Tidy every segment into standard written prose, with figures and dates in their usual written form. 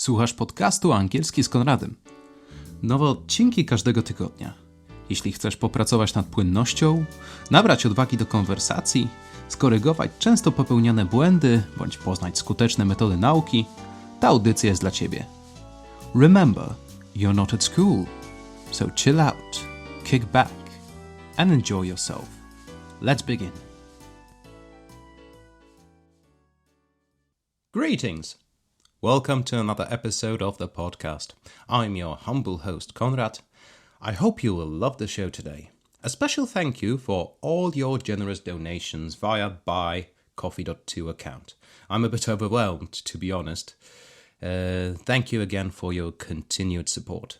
Słuchasz podcastu Angielski z Konradem. Nowe odcinki każdego tygodnia. Jeśli chcesz popracować nad płynnością, nabrać odwagi do konwersacji, skorygować często popełniane błędy bądź poznać skuteczne metody nauki, ta audycja jest dla Ciebie. Remember, you're not at school, so chill out, kick back and enjoy yourself. Let's begin. Greetings! Welcome to another episode of the podcast. I'm your humble host, Konrad. I hope you will love the show today. A special thank you for all your generous donations via buycoffee.to account. I'm a bit overwhelmed, to be honest. Thank you again for your continued support.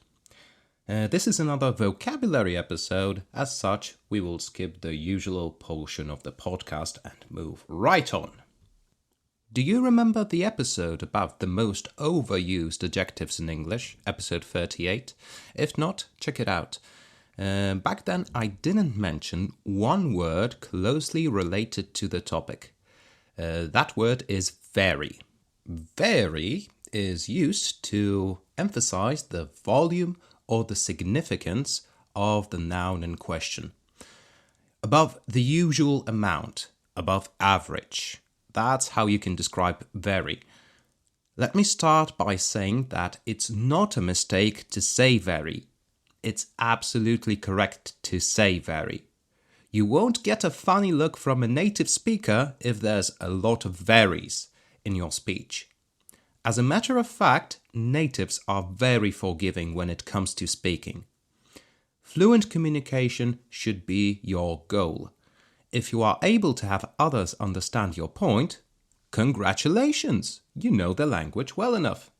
This is another vocabulary episode. As such, we will skip the usual portion of the podcast and move right on. Do you remember the episode about the most overused adjectives in English, episode 38? If not, check it out. Back then, I didn't mention one word closely related to the topic. That word is very. Very is used to emphasize the volume or the significance of the noun in question. Above the usual amount, above average. That's how you can describe very. Let me start by saying that it's not a mistake to say very. It's absolutely correct to say very. You won't get a funny look from a native speaker if there's a lot of veries in your speech. As a matter of fact, natives are very forgiving when it comes to speaking. Fluent communication should be your goal. If you are able to have others understand your point, congratulations, you know the language well enough.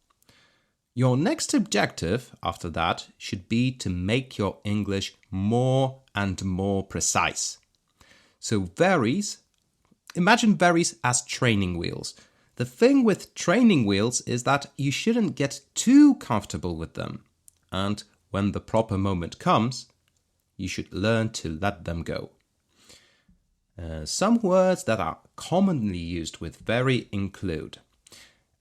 Your next objective after that should be to make your English more and more precise. So imagine varies as training wheels. The thing with training wheels is that you shouldn't get too comfortable with them. And when the proper moment comes, you should learn to let them go. Some words that are commonly used with very include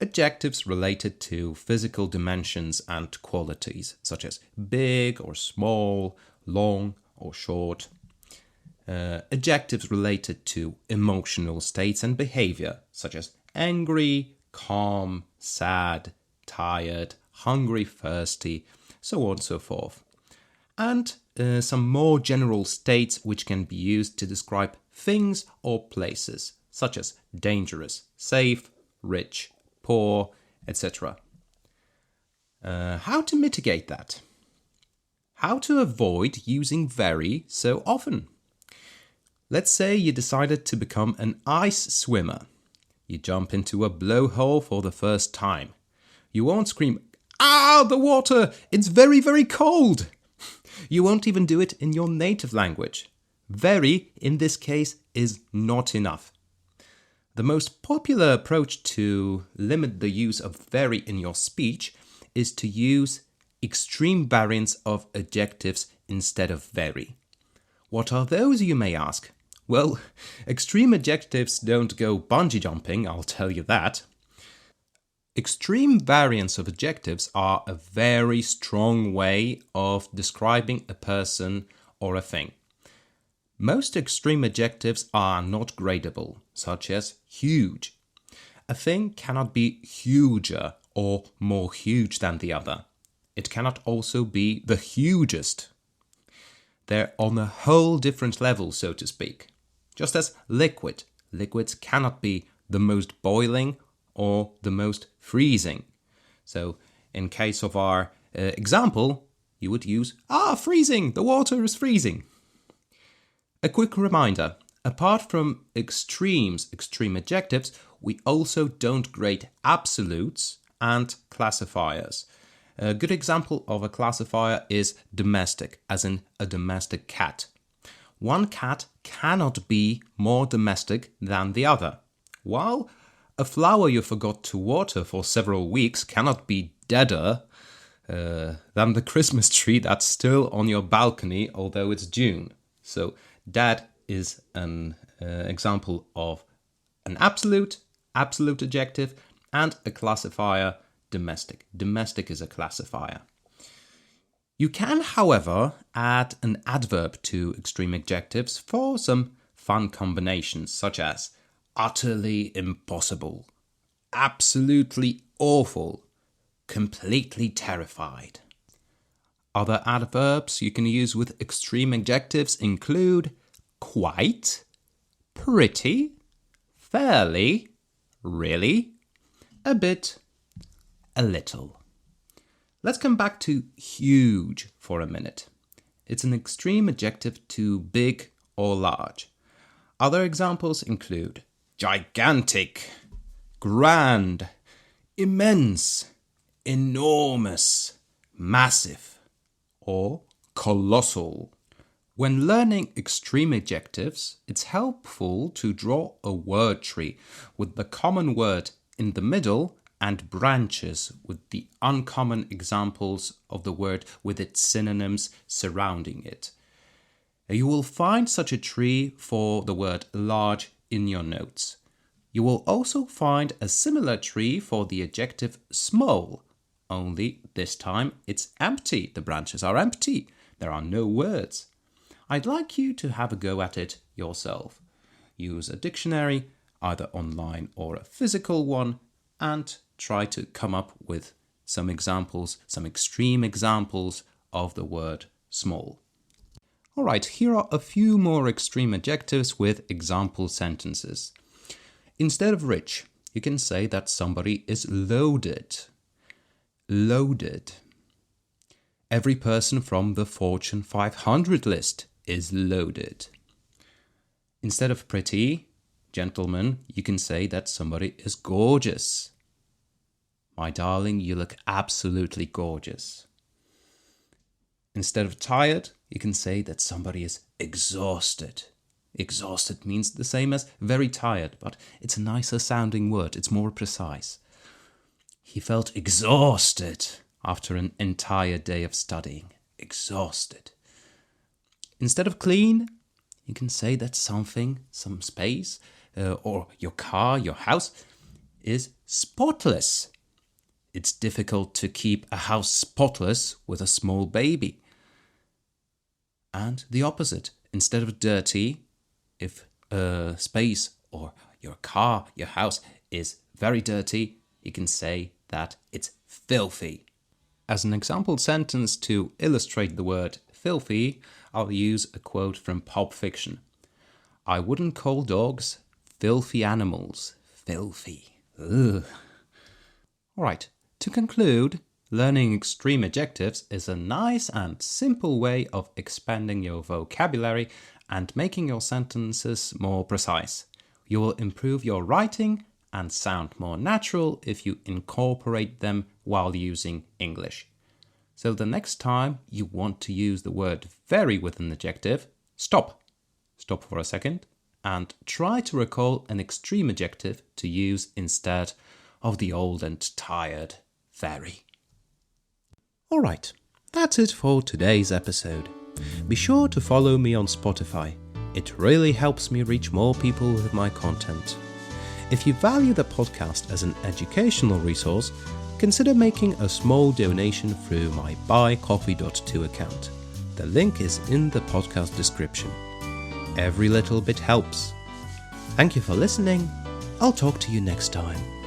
adjectives related to physical dimensions and qualities, such as big or small, long or short. Adjectives related to emotional states and behavior, such as angry, calm, sad, tired, hungry, thirsty, so on and so forth. And some more general states which can be used to describe things or places, such as dangerous, safe, rich, poor, etc. How to mitigate that? How to avoid using very so often? Let's say you decided to become an ice swimmer. You jump into a blowhole for the first time. You won't scream, "Ah, the water! It's very, very cold!" You won't even do it in your native language. Very, in this case, is not enough. The most popular approach to limit the use of very in your speech is to use extreme variants of adjectives instead of very. What are those, you may ask? Well, extreme adjectives don't go bungee jumping, I'll tell you that. Extreme variants of adjectives are a very strong way of describing a person or a thing. Most extreme adjectives are not gradable, such as huge. A thing cannot be huger or more huge than the other. It cannot also be the hugest. They're on a whole different level, so to speak. Just as liquid. Liquids cannot be the most boiling or the most freezing. So, in case of our example, you would use, freezing, the water is freezing. A quick reminder, apart from extreme adjectives, we also don't grade absolutes and classifiers. A good example of a classifier is domestic, as in a domestic cat. One cat cannot be more domestic than the other, while a flower you forgot to water for several weeks cannot be deader than the Christmas tree that's still on your balcony, although it's June. So that is an example of an absolute adjective, and a classifier domestic. Domestic is a classifier. You can, however, add an adverb to extreme adjectives for some fun combinations, such as utterly impossible, absolutely awful, completely terrified. Other adverbs you can use with extreme adjectives include quite, pretty, fairly, really, a bit, a little. Let's come back to huge for a minute. It's an extreme adjective to big or large. Other examples include gigantic, grand, immense, enormous, massive, or colossal. When learning extreme adjectives, it's helpful to draw a word tree with the common word in the middle and branches with the uncommon examples of the word with its synonyms surrounding it. You will find such a tree for the word large in your notes. You will also find a similar tree for the adjective small, only this time it's empty. The branches are empty. There are no words. I'd like you to have a go at it yourself. Use a dictionary, either online or a physical one, and try to come up with some examples, some extreme examples of the word small. All right, here are a few more extreme adjectives with example sentences. Instead of rich, you can say that somebody is loaded. Loaded. Every person from the Fortune 500 list is loaded. Instead of pretty, gentlemen, you can say that somebody is gorgeous. My darling, you look absolutely gorgeous. Instead of tired, you can say that somebody is exhausted. Exhausted means the same as very tired, but it's a nicer sounding word. It's more precise. He felt exhausted after an entire day of studying. Exhausted. Instead of clean, you can say that something, some space, or your car, your house, is spotless. It's difficult to keep a house spotless with a small baby. And the opposite. Instead of dirty, if a space or your car, your house is very dirty, you can say that it's filthy. As an example sentence to illustrate the word filthy, I'll use a quote from Pulp Fiction. I wouldn't call dogs filthy animals. Filthy. Ugh. All right. To conclude, learning extreme adjectives is a nice and simple way of expanding your vocabulary and making your sentences more precise. You will improve your writing and sound more natural if you incorporate them while using English. So the next time you want to use the word very with an adjective, stop. Stop for a second and try to recall an extreme adjective to use instead of the old and tired very. All right, that's it for today's episode. Be sure to follow me on Spotify. It really helps me reach more people with my content. If you value the podcast as an educational resource, consider making a small donation through my buycoffee.to account. The link is in the podcast description. Every little bit helps. Thank you for listening. I'll talk to you next time.